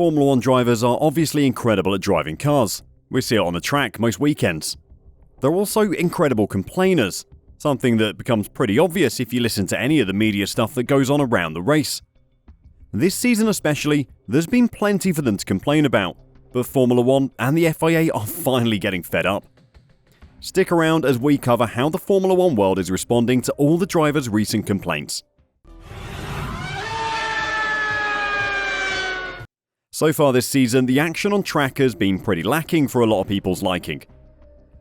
Formula 1 drivers are obviously incredible at driving cars. We see it on the track most weekends. They're also incredible complainers, something that becomes pretty obvious if you listen to any of the media stuff that goes on around the race. This season especially, there's been plenty for them to complain about, but Formula 1 and the FIA are finally getting fed up. Stick around as we cover how the Formula 1 world is responding to all the drivers' recent complaints. So far this season, the action on track has been pretty lacking for a lot of people's liking.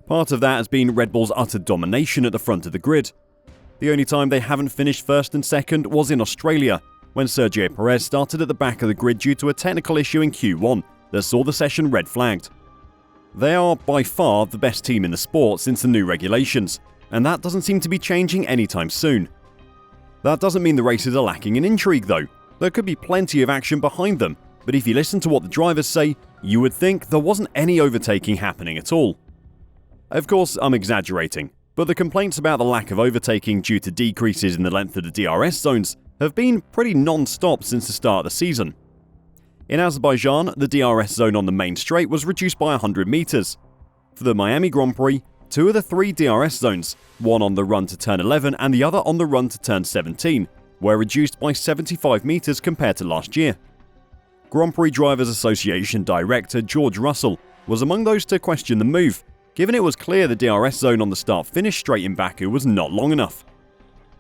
Part of that has been Red Bull's utter domination at the front of the grid. The only time they haven't finished first and second was in Australia, when Sergio Perez started at the back of the grid due to a technical issue in Q1 that saw the session red flagged. They are by far the best team in the sport since the new regulations, and that doesn't seem to be changing anytime soon. That doesn't mean the races are lacking in intrigue though. There could be plenty of action behind them, but if you listen to what the drivers say, you would think there wasn't any overtaking happening at all. Of course, I'm exaggerating, but the complaints about the lack of overtaking due to decreases in the length of the DRS zones have been pretty non-stop since the start of the season. In Azerbaijan, the DRS zone on the main straight was reduced by 100 meters. For the Miami Grand Prix, 2 of the 3 DRS zones, one on the run to turn 11 and the other on the run to turn 17, were reduced by 75 meters compared to last year. Grand Prix Drivers Association Director George Russell was among those to question the move, given it was clear the DRS zone on the start-finish straight in Baku was not long enough.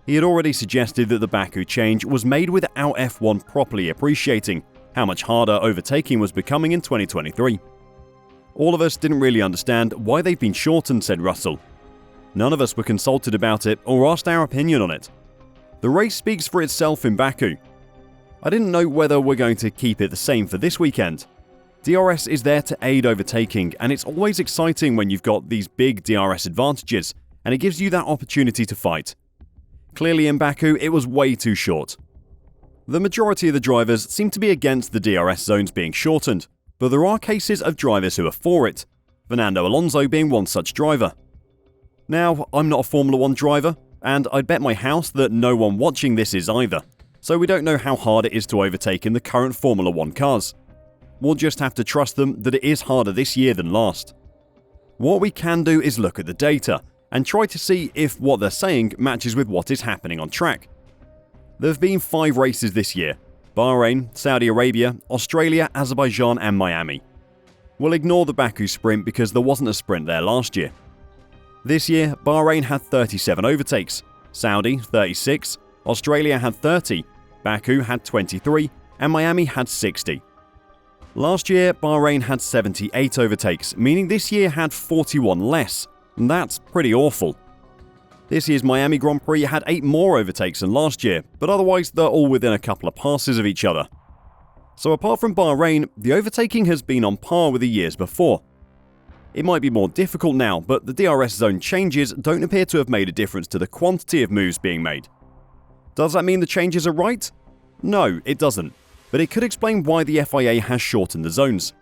He had already suggested that the Baku change was made without F1 properly appreciating how much harder overtaking was becoming in 2023. All of us didn't really understand why they've been shortened, said Russell. None of us were consulted about it or asked our opinion on it. The race speaks for itself in Baku. I didn't know whether we're going to keep it the same for this weekend. DRS is there to aid overtaking, and it's always exciting when you've got these big DRS advantages, and it gives you that opportunity to fight. Clearly in Baku, it was way too short. The majority of the drivers seem to be against the DRS zones being shortened, but there are cases of drivers who are for it, Fernando Alonso being one such driver. Now, I'm not a Formula 1 driver, and I'd bet my house that no one watching this is either, so we don't know how hard it is to overtake in the current Formula 1 cars. We'll just have to trust them that it is harder this year than last. What we can do is look at the data and try to see if what they're saying matches with what is happening on track. There have been 5 races this year: Bahrain, Saudi Arabia, Australia, Azerbaijan and Miami. We'll ignore the Baku sprint because there wasn't a sprint there last year. This year, Bahrain had 37 overtakes, Saudi 36, Australia had 30, Baku had 23, and Miami had 60. Last year, Bahrain had 78 overtakes, meaning this year had 41 less, and that's pretty awful. This year's Miami Grand Prix had 8 more overtakes than last year, but otherwise they're all within a couple of passes of each other. So apart from Bahrain, the overtaking has been on par with the years before. It might be more difficult now, but the DRS zone changes don't appear to have made a difference to the quantity of moves being made. Does that mean the changes are right? No, it doesn't, but it could explain why the FIA has shortened the zones.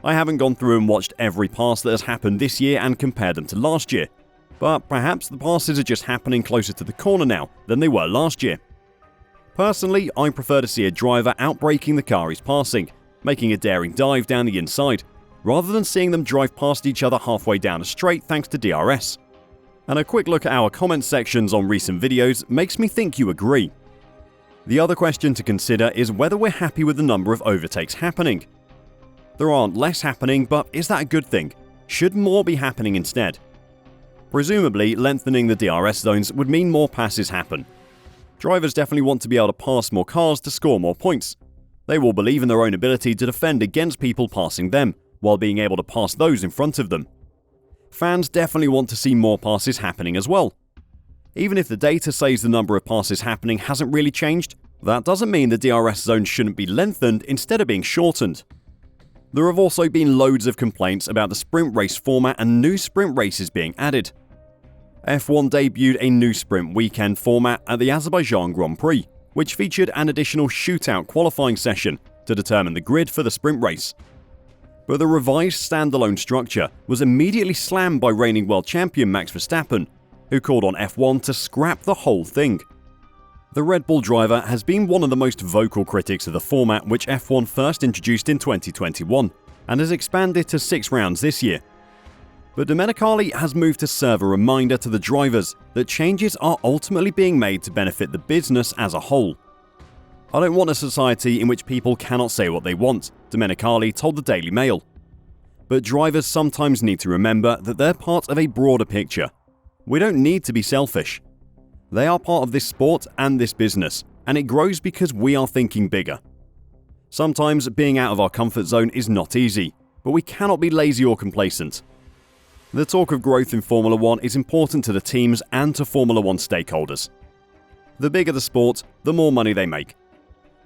I haven't gone through and watched every pass that has happened this year and compared them to last year, but perhaps the passes are just happening closer to the corner now than they were last year. Personally, I prefer to see a driver outbraking the car he's passing, making a daring dive down the inside, rather than seeing them drive past each other halfway down a straight thanks to DRS. And a quick look at our comment sections on recent videos makes me think you agree. The other question to consider is whether we're happy with the number of overtakes happening. There aren't less happening, but is that a good thing? Should more be happening instead? Presumably, lengthening the DRS zones would mean more passes happen. Drivers definitely want to be able to pass more cars to score more points. They will believe in their own ability to defend against people passing them, while being able to pass those in front of them. Fans definitely want to see more passes happening as well. Even if the data says the number of passes happening hasn't really changed, that doesn't mean the DRS zone shouldn't be lengthened instead of being shortened. There have also been loads of complaints about the sprint race format and new sprint races being added. F1 debuted a new sprint weekend format at the Azerbaijan Grand Prix, which featured an additional shootout qualifying session to determine the grid for the sprint race. But the revised standalone structure was immediately slammed by reigning world champion Max Verstappen, who called on F1 to scrap the whole thing. The Red Bull driver has been one of the most vocal critics of the format which F1 first introduced in 2021 and has expanded to 6 rounds this year. But Domenicali has moved to serve a reminder to the drivers that changes are ultimately being made to benefit the business as a whole. "I don't want a society in which people cannot say what they want," Domenicali told the Daily Mail. But drivers sometimes need to remember that they're part of a broader picture. We don't need to be selfish. They are part of this sport and this business, and it grows because we are thinking bigger. Sometimes being out of our comfort zone is not easy, but we cannot be lazy or complacent. The talk of growth in Formula One is important to the teams and to Formula One stakeholders. The bigger the sport, the more money they make.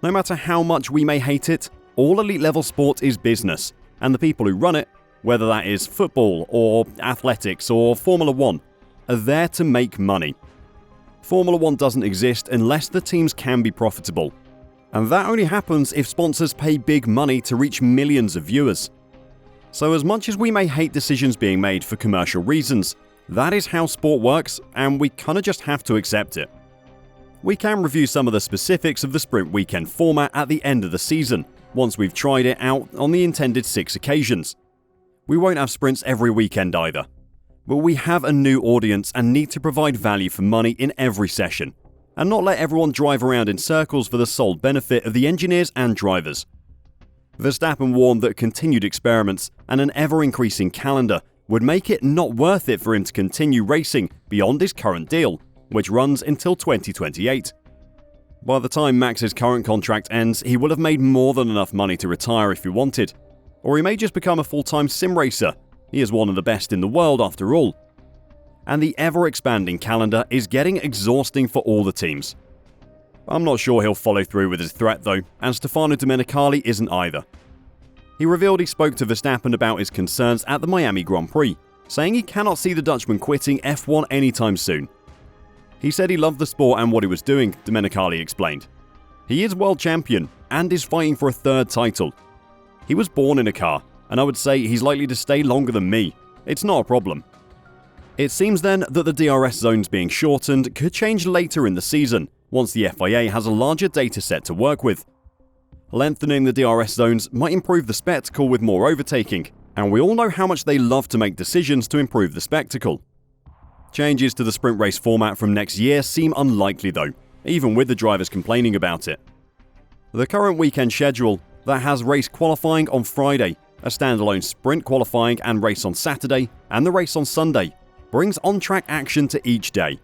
No matter how much we may hate it, all elite level sport is business, and the people who run it, whether that is football or athletics or Formula One, are there to make money. Formula One doesn't exist unless the teams can be profitable. And that only happens if sponsors pay big money to reach millions of viewers. So as much as we may hate decisions being made for commercial reasons, that is how sport works, and we kinda just have to accept it. We can review some of the specifics of the sprint weekend format at the end of the season, once we've tried it out on the intended 6 occasions. We won't have sprints every weekend either. But we have a new audience and need to provide value for money in every session, and not let everyone drive around in circles for the sole benefit of the engineers and drivers. Verstappen warned that continued experiments and an ever-increasing calendar would make it not worth it for him to continue racing beyond his current deal, which runs until 2028. By the time Max's current contract ends, he will have made more than enough money to retire if he wanted, or he may just become a full-time sim racer. He is one of the best in the world after all. And the ever-expanding calendar is getting exhausting for all the teams. I'm not sure he'll follow through with his threat though, and Stefano Domenicali isn't either. He revealed he spoke to Verstappen about his concerns at the Miami Grand Prix, saying he cannot see the Dutchman quitting F1 anytime soon. He said he loved the sport and what he was doing, Domenicali explained. He is world champion and is fighting for a 3rd title. He was born in a car, and I would say he's likely to stay longer than me. It's not a problem. It seems then that the DRS zones being shortened could change later in the season, once the FIA has a larger data set to work with. Lengthening the DRS zones might improve the spectacle with more overtaking, and we all know how much they love to make decisions to improve the spectacle. Changes to the sprint race format from next year seem unlikely though, even with the drivers complaining about it. The current weekend schedule, that has race qualifying on Friday, a standalone sprint qualifying and race on Saturday, and the race on Sunday, brings on-track action to each day.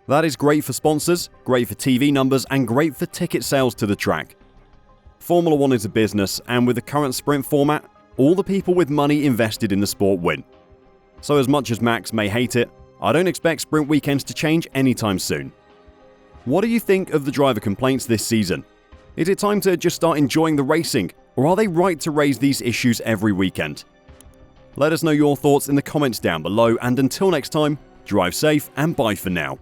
That is great for sponsors, great for TV numbers, and great for ticket sales to the track. Formula One is a business, and with the current sprint format, all the people with money invested in the sport win. So as much as Max may hate it, I don't expect sprint weekends to change anytime soon. What do you think of the driver complaints this season? Is it time to just start enjoying the racing, or are they right to raise these issues every weekend? Let us know your thoughts in the comments down below, and until next time, drive safe and bye for now.